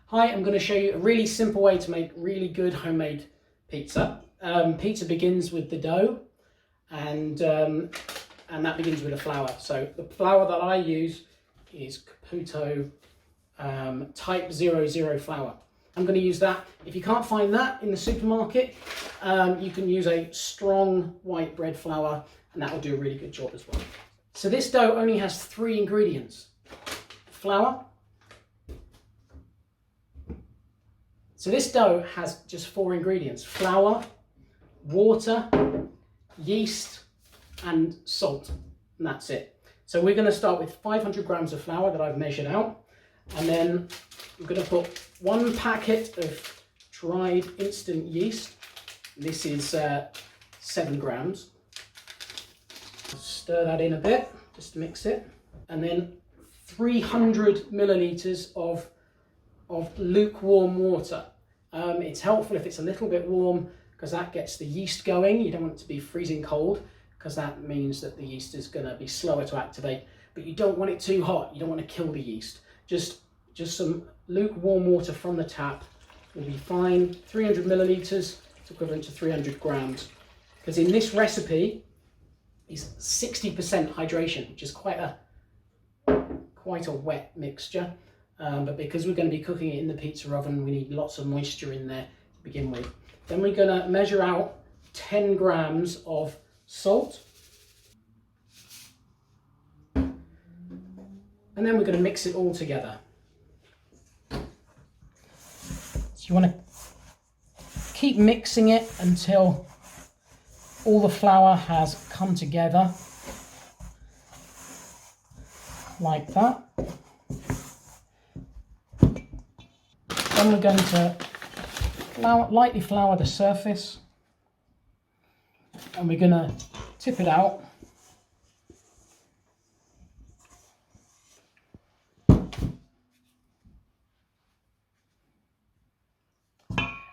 Hi, I'm going to show you a really simple way to make really good homemade pizza. Pizza begins with the dough and that begins with the flour. So the flour that I use is Caputo type 00 flour. I'm going to use that. If you can't find that in the supermarket, you can use a strong white bread flour and that will do a really good job as well. So this dough only has 3 ingredients. Flour. So this dough has just 4 ingredients: flour, water, yeast, and salt, and that's it. So we're going to start with 500 grams of flour that I've measured out, and then we're going to put 1 packet of dried instant yeast. This is 7 grams. Stir that in a bit, just to mix it, and then 300 milliliters of lukewarm water. It's helpful if it's a little bit warm because that gets the yeast going. You don't want it to be freezing cold because that means that the yeast is going to be slower to activate, but you don't want it too hot. You don't want to kill the yeast. Just some lukewarm water from the tap will be fine. 300 milliliters, it's equivalent to 300 grams. Because in this recipe is 60% hydration, which is quite a wet mixture. But because we're going to be cooking it in the pizza oven, we need lots of moisture in there to begin with. Then we're going to measure out 10 grams of salt. And then we're going to mix it all together. So you want to keep mixing it until all the flour has come together, like that. Then we're going to lightly flour the surface, and we're going to tip it out.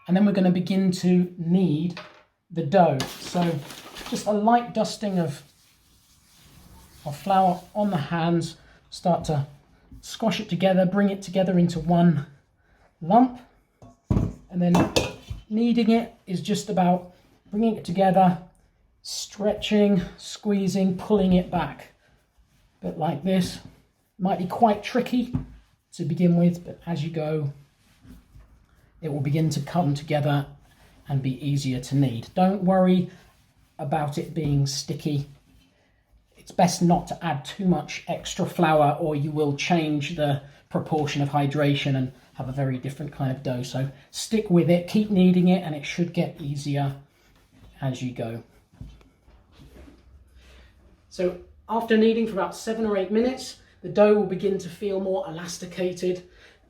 And then we're going to begin to knead the dough. So just a light dusting of flour on the hands, start to squash it together, bring it together into one lump, and then kneading it is just about bringing it together, stretching, squeezing, pulling it back. A bit like this. Might be quite tricky to begin with, but as you go, it will begin to come together and be easier to knead. Don't worry about it being sticky. It's best not to add too much extra flour or you will change the proportion of hydration and have a very different kind of dough. So stick with it, keep kneading it, and it should get easier as you go. So after kneading for about 7 or 8 minutes, the dough will begin to feel more elasticated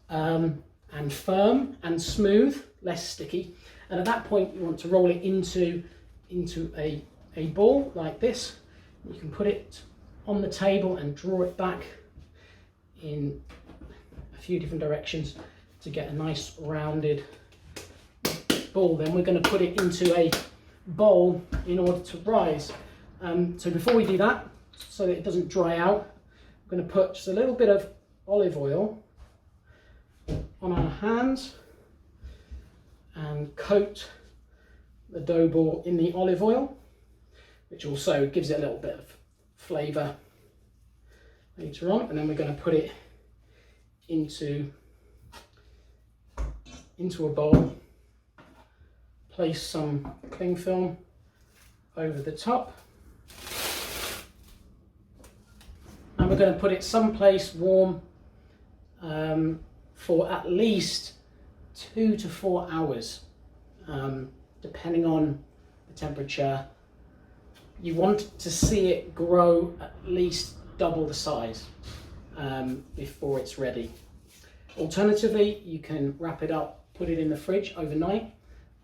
and firm and smooth, less sticky. And at that point, you want to roll it into a ball like this. You can put it on the table and draw it back in a few different directions to get a nice rounded ball. Then we're going to put it into a bowl in order to rise. So before we do that, so that it doesn't dry out, I'm going to put just a little bit of olive oil on our hands and coat the dough ball in the olive oil, which also gives it a little bit of flavour later on. And then we're going to put it into a bowl, place some cling film over the top, and we're going to put it someplace warm for at least 2 to 4 hours, depending on the temperature. You want to see it grow at least double the size before it's ready. Alternatively, you can wrap it up, put it in the fridge overnight,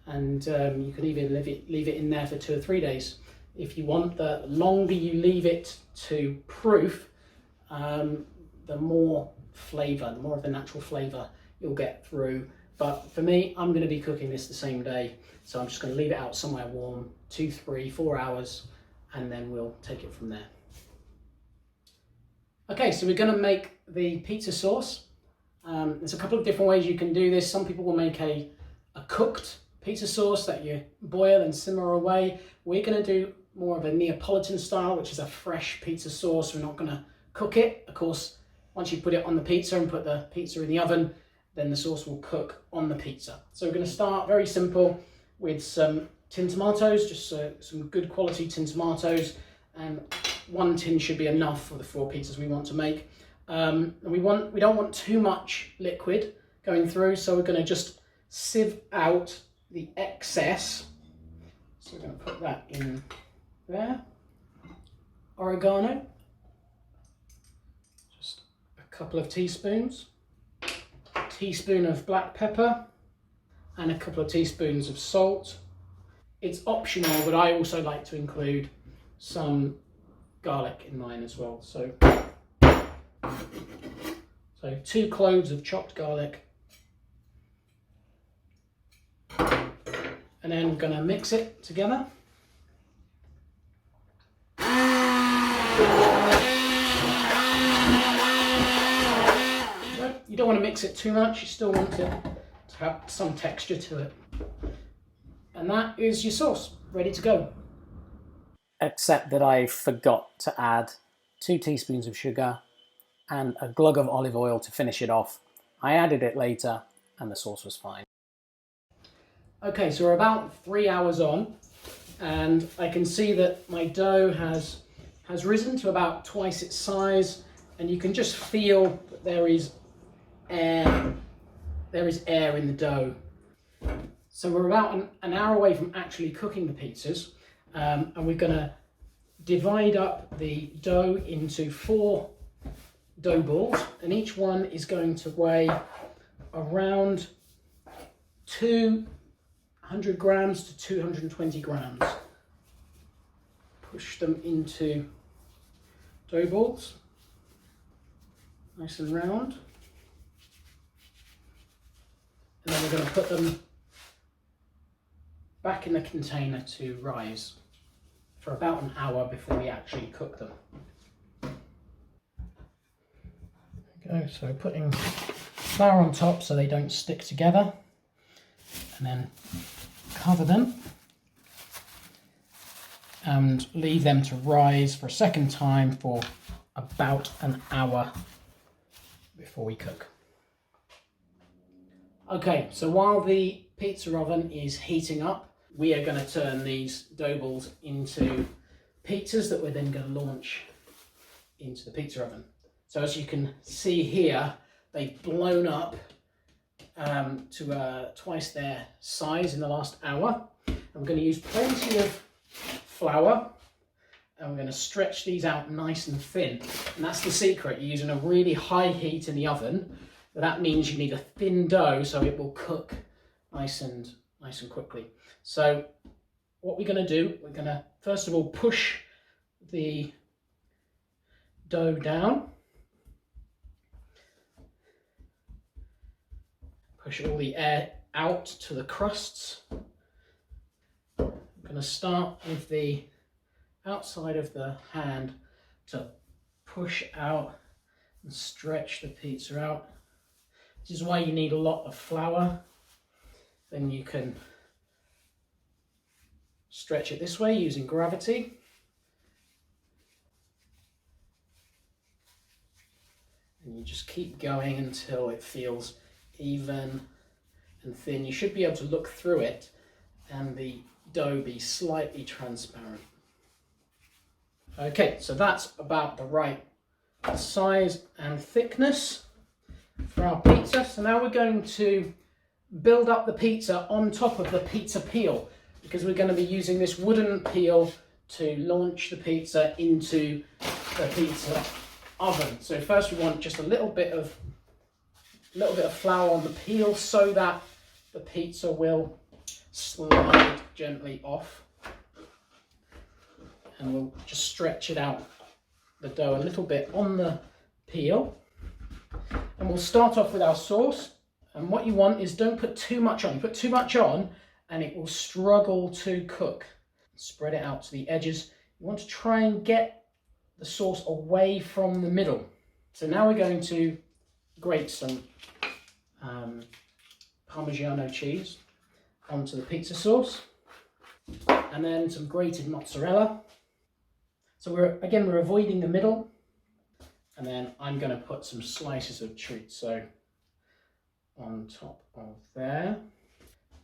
and you can even leave it in there for 2 or 3 days. If you want, the longer you leave it to proof, the more flavour, the more of the natural flavour you'll get through. But for me, I'm going to be cooking this the same day, so I'm just going to leave it out somewhere warm, 2, 3, 4 hours, and then we'll take it from there. Okay, so we're going to make the pizza sauce. There's a couple of different ways you can do this. Some people will make a cooked pizza sauce that you boil and simmer away. We're going to do more of a Neapolitan style, which is a fresh pizza sauce. We're not going to cook it. Of course, once you put it on the pizza and put the pizza in the oven, then the sauce will cook on the pizza. So we're going to start very simple with some tin tomatoes, just some good quality tin tomatoes, and 1 tin should be enough for the 4 pizzas we want to make. And we don't want too much liquid going through, so we're going to just sieve out the excess. So we're going to put that in there. Oregano, just a couple of teaspoons. A teaspoon of black pepper and a couple of teaspoons of salt. It's optional, but I also like to include some garlic in mine as well. So 2 cloves of chopped garlic. And then we're going to mix it together. You don't want to mix it too much, you still want it to have some texture to it. And that is your sauce, ready to go. Except that I forgot to add 2 teaspoons of sugar and a glug of olive oil to finish it off. I added it later and the sauce was fine. Okay, so we're about 3 hours on, and I can see that my dough has risen to about twice its size, and you can just feel that there is air in the dough. So we're about an hour away from actually cooking the pizzas, and we're going to divide up the dough into 4 dough balls, and each one is going to weigh around 200 grams to 220 grams. Push them into dough balls, nice and round. And then we're going to put them back in the container to rise for about an hour before we actually cook them. There we go, so putting flour on top so they don't stick together, and then cover them and leave them to rise for a second time for about an hour before we cook. Okay, so while the pizza oven is heating up, we are going to turn these dough balls into pizzas that we're then going to launch into the pizza oven. So as you can see here, they've blown up to twice their size in the last hour. And we're going to use plenty of flour, and we're going to stretch these out nice and thin. And that's the secret. You're using a really high heat in the oven, but that means you need a thin dough so it will cook nice and quickly. So what we're going to do, we're going to first of all push the dough down. Push all the air out to the crusts. I'm going to start with the outside of the hand to push out and stretch the pizza out. This is why you need a lot of flour. Then you can stretch it this way using gravity. And you just keep going until it feels even and thin. You should be able to look through it and the dough be slightly transparent. Okay, so that's about the right size and thickness for our pizza. So now we're going to build up the pizza on top of the pizza peel, because we're going to be using this wooden peel to launch the pizza into the pizza oven. So first we want just a little bit of flour on the peel so that the pizza will slide gently off, and we'll just stretch it out, the dough, a little bit on the peel. And we'll start off with our sauce, and what you want is don't put too much on. You put too much on and it will struggle to cook. Spread it out to the edges. You want to try and get the sauce away from the middle. So now we're going to grate some Parmigiano cheese onto the pizza sauce, and then some grated mozzarella. So we're avoiding the middle, and then I'm going to put some slices of chorizo on top of there,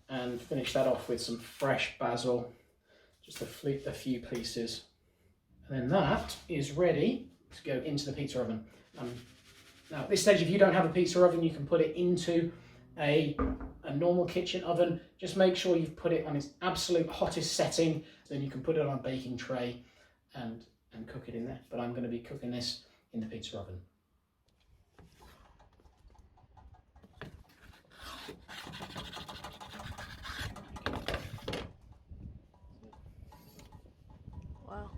and finish that off with some fresh basil, just a few pieces, and then that is ready to go into the pizza oven. Now at this stage, if you don't have a pizza oven, you can put it into a normal kitchen oven. Just make sure you've put it on its absolute hottest setting, then you can put it on a baking tray and cook it in there. But I'm going to be cooking this in the pizza oven. Wow.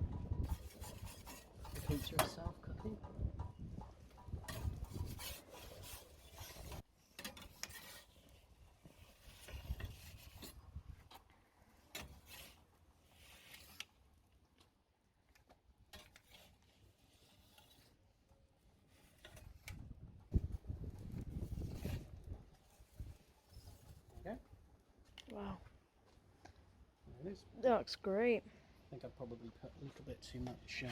The pizza itself cooking. Okay. Wow. There it is. That looks great. I think I probably put a little bit too much.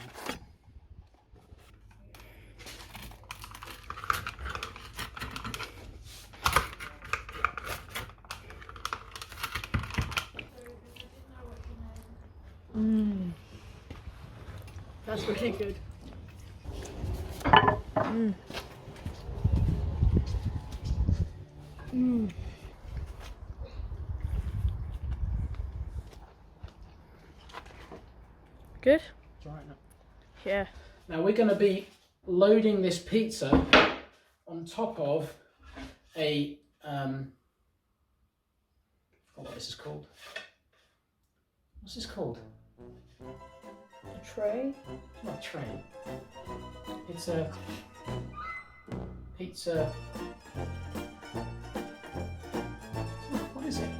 Mmm. That's really good. Mmm. Mmm. Good? It's all right now. Yeah. Now we're going to be loading this pizza on top of a, I forgot what this is called. What's this called? A tray? It's not a tray. It's a pizza. What is it?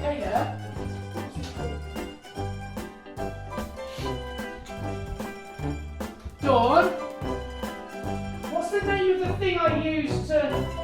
There you go. Dawn, what's the name of the thing I used to